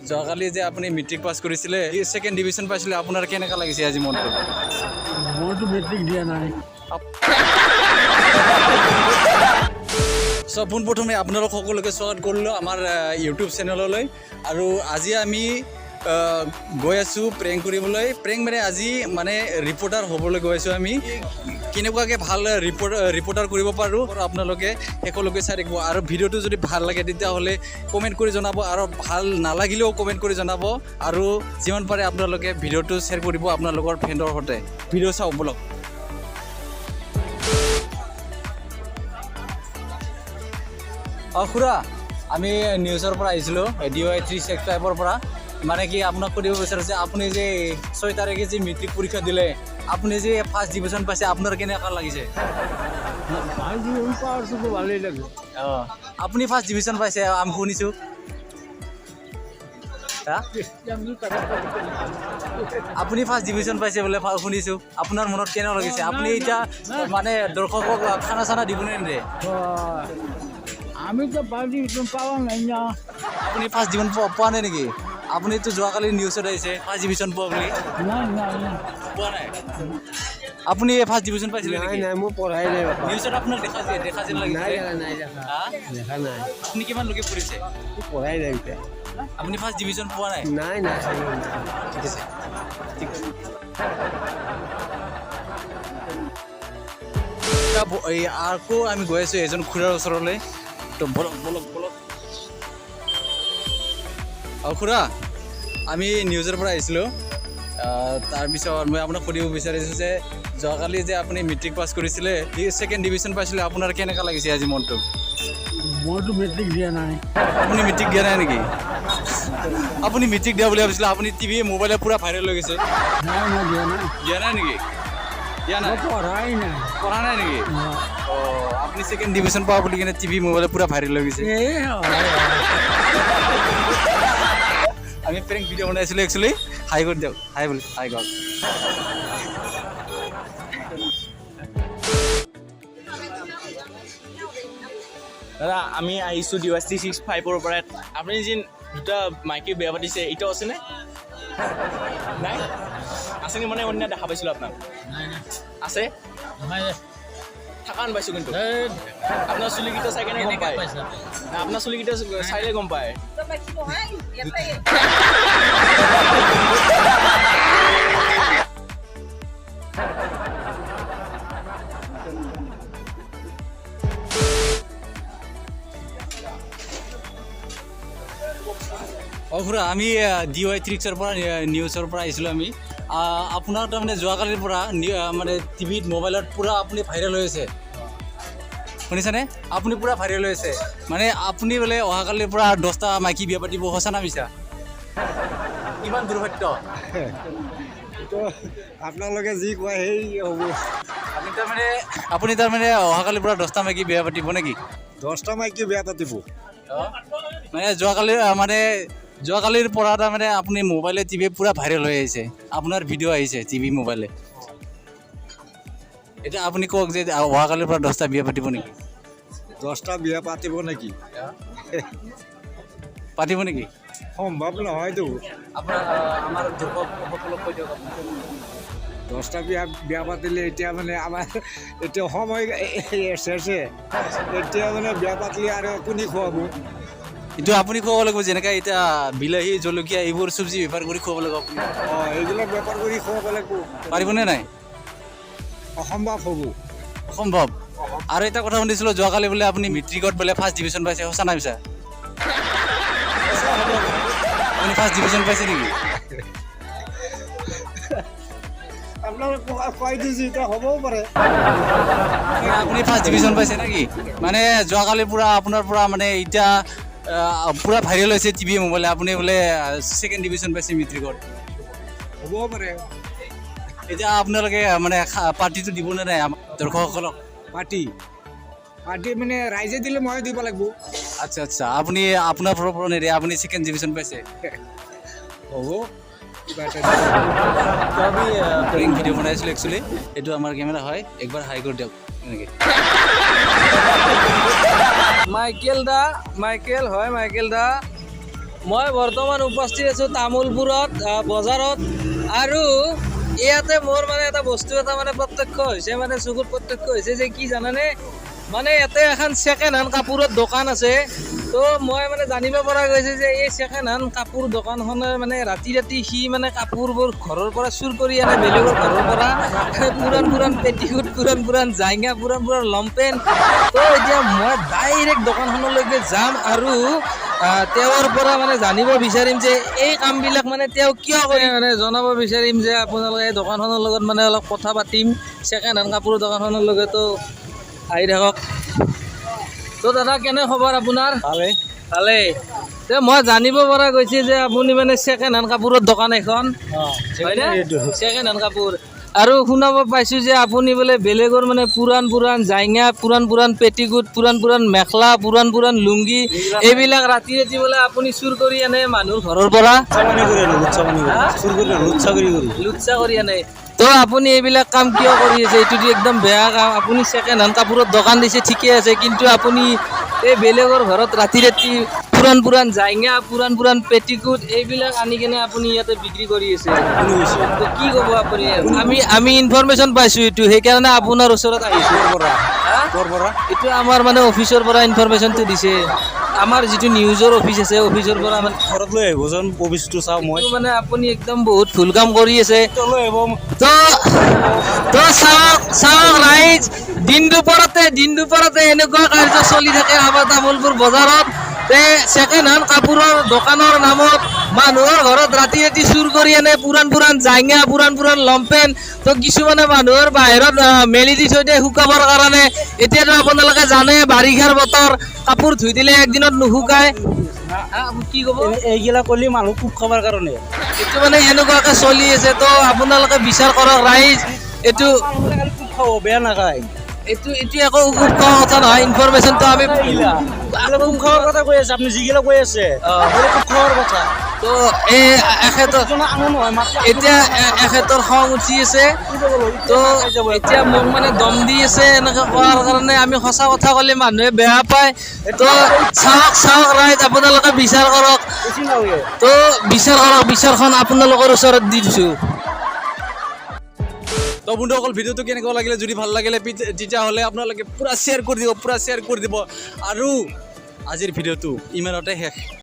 যোৱাকালি যে আপুনি মেট্ৰিক পাছ কৰিছিলে সেকেন্ড ডিভিজন পাইছিলে আপোনাৰ কেনেকা লাগিছে আজি মনটো মইতো মেট্ৰিক দিয়া নাই সো পোনপ্ৰথমে আপোনালোক সকলোকে স্বাগত কৰিলোঁ আমাৰ ইউটিউব চেনেললৈ আৰু আজি আমি গৈ আছোঁ প্ৰেংক কৰিবলৈ প্ৰেংক মানে আজি মানে ৰিপৰ্টাৰ হ'বলৈ গৈ আছোঁ আমি কেনেকুৱাকৈ ভাল ৰিপৰ্টাৰ কৰিব পাৰোঁ আপোনালোকে শেষলৈকে চাই থাকিব আৰু ভিডিঅ'টো যদি ভাল লাগে তেতিয়াহ'লে কমেণ্ট কৰি জনাব আৰু ভাল নালাগিলেও কমেণ্ট কৰি জনাব আৰু যিমান পাৰে আপোনালোকে ভিডিঅ'টো শ্বেয়াৰ কৰিব আপোনালোকৰ ফ্ৰেণ্ডৰ সৈতে ভিডিঅ' চাওক বলক খুৰা আমি নিউজৰ পৰা আহিছিলোঁ DY 365ৰ পৰা মানে কি আপোনাক সুধিব বিচাৰিছে আপুনি যে 6 তাৰিখে যে মেট্ৰিক পৰীক্ষা দিলে আপুনি যে ফাৰ্ষ্ট ডিভিজন পাইছে আপোনাৰ কেনেকুৱা লাগিছে ভালেই লাগে অঁ আপুনি ফাৰ্ষ্ট ডিভিজন পাইছে আমি শুনিছোঁ আপুনি ফাৰ্ষ্ট ডিভিজন পাইছে বোলে শুনিছোঁ আপোনাৰ মনত কেনেকুৱা লাগিছে আপুনি এতিয়া মানে দৰ্শকক খানা চানা দিবনে নিদিয়ে আমিতো ফাৰ্ষ্ট ডিভিজন পোৱা নাই না আপুনি ফাৰ্ষ্ট ডিভিজন পোৱা নাই নেকি আপুনিতো যোৱাকালি নিউজত আহিছে ফাৰ্ষ্ট ডিভিজন পোৱা বুলি নাই পোৱা নাই আপুনি ফাৰ্ষ্ট ডিভিজন পাইছিলে নেকি নাই মই পঢ়াই নাই নিউজত আপোনাক দেখা যেন লাগিছে নাই দেখা নাই আপুনি কিমানলৈকে পঢ়িছে পঢ়াই নাই এতিয়া আপুনি ফাৰ্ষ্ট ডিভিজন পোৱা নাই নাই ঠিক আছে ঠিক আছে এই আকৌ আমি গৈ আছোঁ এজন খুৰাৰ ওচৰলৈ তো বলক খুৰা আমি নিউজৰ পৰা আহিছিলোঁ তাৰপিছত মই আপোনাক সুধিব বিচাৰিছোঁ যে যোৱাকালি যে আপুনি মেট্ৰিক পাছ কৰিছিলে সেকেন্ড ডিভিজন পাইছিলে আপোনাৰ কেনেকুৱা লাগিছে আজি মনটো মইতো মেট্ৰিক দিয়া নাই আপুনি মেট্ৰিক দিয়া নাই নেকি আপুনি মেট্ৰিক দিয়া বুলি ভাবিছিলে আপুনি টিভি মোবাইলে পূৰা ভাইৰেল হৈ গৈছে নাই মই দিয়া নাই নেকি দিয়া নাই পঢ়াই নাই পঢ়া নাই নেকি অঁ আপুনি সেকেন্ড ডিভিজন পোৱা বুলি কিনে টিভি মোবাইলে পূৰা ভাইৰেল হৈ গৈছে আমি প্ৰেংক ভিডিঅ' বনাইছিলোঁ একচুৱেলি হাই কৰি দিয়ক হাই বুলি হাই কওক দাদা আমি আহিছোঁ DY 365ৰ পৰা আপুনি যি দুটা মাইকী বেয়া পাতিছে এতিয়াও আছেনে নাই আছেনে মানে অন্য দেখা পাইছিলোঁ আপোনাক আছে থাকান পাইছোঁ কিন্তু আপোনাৰ চুলিকেইটা চাই কেনে গম পায় আপোনাৰ চুলিকেইটা চাইলে গম পায় খুৰা আমি DY 365ৰ পৰা নিউজৰ পৰা আহিছিলোঁ আমি আপোনাৰ তাৰমানে যোৱাকালিৰ পৰা মানে টিভিত মোবাইলত পূৰা আপুনি ভাইৰেল হৈ আছে শুনিছেনে আপুনি পূৰা ভাইৰেল হৈ আছে মানে আপুনি বোলে অহাকালিৰ পৰা 10টা মাইকী বিয়া পাতিব সঁচা না মিছা কিমান দুৰ্ভাগ্য আপোনালোকে যি কয় সেই হ'ব আপুনি তাৰমানে অহাকালিৰ পৰা 10টা মাইকী বিয়া পাতিব নেকি 10টা মাইকী বেয়া পাতিব মানে যোৱাকালিৰ পৰা তাৰমানে আপুনি মোবাইলে টিভি পূৰা ভাইৰেল হৈ আহিছে আপোনাৰ ভিডিঅ' আহিছে টিভি মোবাইলে এতিয়া আপুনি কওক যে অহাকালিৰ পৰা 10টা বিয়া পাতিব নেকি 10টা বিয়া পাতিব নেকি পাতিব নেকি সম্ভৱ নহয়তো আপোনাৰ আমাৰ দৰ্শকসকলক কৈ দিয়ক 10টা বিয়া পাতিলে এতিয়া মানে আমাৰ এতিয়া সময় চেছে এতিয়া মানে বিয়া পাতিলে আৰু কোনে খুৱাব এইটো আপুনি খুৱাব লাগিব যেনেকৈ এতিয়া বিলাহী জলকীয়া এইবোৰ চব্জি বেপাৰ কৰি খুৱাব লাগিব আপুনি এইবিলাক বেপাৰ কৰি খুৱাব লাগিব পাৰিবনে নাই অসম্ভৱ হ'ব অসম্ভৱ আৰু এটা কথা শুনিছিলোঁ যোৱাকালি বোলে আপুনি মেট্ৰিকত বোলে ফাৰ্ষ্ট ডিভিজন পাইছে সঁচা নাই মিছা আপুনি ফাৰ্ষ্ট ডিভিজন পাইছে নেকি আপোনালোকে খুৱাই দিছে এতিয়া হ'বও পাৰে আপুনি ফাৰ্ষ্ট ডিভিজন পাইছে নেকি মানে যোৱাকালিৰ পৰা আপোনাৰ পৰা মানে এতিয়া পূৰা ভাইৰেল হৈছে টিভি মোবাইলে আপুনি বোলে সেকেন্ড ডিভিজন পাইছে মেট্ৰিকত হ'বও পাৰে এতিয়া আপোনালোকে মানে পাৰ্টিটো দিবনে নাই দৰ্শকসকলক পাৰ্টি মানে ৰাইজে দিলে মই দিব লাগিব আচ্ছা আপুনি আপোনাৰ ফালৰ পৰা নিদিয়ে আপুনি সেকেন্ড ডিভিজন পাইছে হ'ব আমি প্ৰেংক ভিডিঅ' বনাইছিলোঁ একচুৱেলি এইটো আমাৰ কেমেৰা হয় একবাৰ হাই কৰি দিয়ক এনেকৈ মাইকেল দা মই বৰ্তমান উপস্থিত আছোঁ তামোলপুৰত বজাৰত আৰু ইয়াতে মোৰ মানে এটা বস্তু এটা মানে প্ৰত্যক্ষ হৈছে মানে চকুত প্ৰত্যক্ষ হৈছে যে কি জানানে মানে ইয়াতে এখন ছেকেণ্ড হেণ্ড কাপোৰৰ দোকান আছে তো মই মানে জানিব পৰা গৈছে যে এই ছেকেণ্ড হেণ্ড কাপোৰ দোকানখনে মানে ৰাতি সি মানে কাপোৰবোৰ ঘৰৰ পৰা চুৰ কৰি আনে বেলেগৰ ঘৰৰ পৰা পুৰাণ পেটিকোট পুৰাণ জাইঙা পুৰাণ লংপেণ্ট তো এতিয়া মই ডাইৰেক্ট দোকানখনলৈকে যাম আৰু তেওঁৰ পৰা মানে জানিব বিচাৰিম যে এই কামবিলাক মানে তেওঁ কিয় কৰে মানে জনাব বিচাৰিম যে আপোনালোকে এই দোকানখনৰ লগত মানে অলপ কথা পাতিম ছেকেণ্ড হেণ্ড কাপোৰৰ দোকানখনৰ লগতো আহি থাকক তো দাদা কেনে খবৰ আপোনাৰ ভালেই তে মই জানিব পৰা গৈছে যে আপুনি মানে ছেকেণ্ড হেণ্ড কাপোৰৰ দোকান এখন হয়নে ছেকেণ্ড হেণ্ড কাপোৰ আৰু শুনাব পাইছোঁ যে আপুনি বোলে বেলেগৰ মানে পুৰাণ জাইঙা পুৰাণ পেটিকোট পুৰাণ মেখেলা পুৰাণ লুংগি এইবিলাক ৰাতি বোলে আপুনি চুৰ কৰি আনে মানুহৰ ঘৰৰ পৰা লুচ্চা কৰি আনে তো আপুনি এইবিলাক কাম কিয় কৰি আছে এইটোতো একদম বেয়া কাম আপুনি ছেকেণ্ড হেণ্ড কাপোৰৰ দোকান দিছে ঠিকে আছে কিন্তু আপুনি এই বেলেগৰ ঘৰত ৰাতি পুৰাণ জাইঙা পুৰাণ পেটিকোট এইবিলাক আনি কেনে আপুনি ইয়াতে বিক্ৰী কৰি আছে তো কি ক'ব আপুনি আমি ইনফৰমেশ্যন পাইছোঁ এইটো সেইকাৰণে আপোনাৰ ওচৰত আহিছোঁ এইটো আমাৰ মানে অফিচৰ পৰা ইনফৰমেশ্যনটো দিছে আমাৰ যিটো নিউজৰ অফিচ আছে অফিচৰ পৰা মানে ঘৰত লৈ আহিবচোন অফিচটো চাওঁ মই এইটো মানে আপুনি একদম বহুত ভুল কাম কৰি আছে লৈ আহিব তো চাওক ৰাইজ দিন দুপৰতে এনেকুৱা কাৰ্য চলি থাকে আমাৰ তামোলপুৰ বজাৰত তে ছেকেণ্ড হেণ্ড কাপোৰৰ দোকানৰ নামত মানুহৰ ঘৰত ৰাতি চুৰ কৰি আনে পুৰাণ জাইঙা পুৰাণ লংপেণ্ট তো কিছুমানে মানুহৰ বাহিৰত মেলি দি থৈ দিয়ে শুকাবৰ কাৰণে এতিয়াতো আপোনালোকে জানে বাৰিষাৰ বতৰ কাপোৰ ধুই দিলে একদিনত নুশুকায় কি ক'ব এইগিলা কৰিলে মানুহ খুব খাবৰ কাৰণে এইটো মানে এনেকুৱাকে চলি আছে তো আপোনালোকে বিচাৰ কৰক ৰাইজ এইটো খুব খাব বেয়া নাখায় এইটো একো খুব খোৱা কথা নহয় ইনফৰমেশ্যনটো আমি খুব খাবৰ কথা কৈ আছে আপুনি যিগিলা কৈ আছে খুব খাবৰ কথা তো এই এতিয়া এখেতৰ খং উঠি আছে তো এতিয়া মোক মানে দম দি আছে এনেকৈ কোৱাৰ কাৰণে আমি সঁচা কথা ক'লে মানুহে বেয়া পায় তো চাওক ৰাইজ আপোনালোকে বিচাৰ কৰক তো বিচাৰখন আপোনালোকৰ ওচৰত দি দিছোঁ তো বন্ধুসকল ভিডিঅ'টো কেনেকুৱা লাগিলে যদি ভাল লাগিলে তেতিয়াহ'লে আপোনালোকে পূৰা শ্বেয়াৰ কৰি দিব আৰু আজিৰ ভিডিঅ'টো ইমানতে শেষ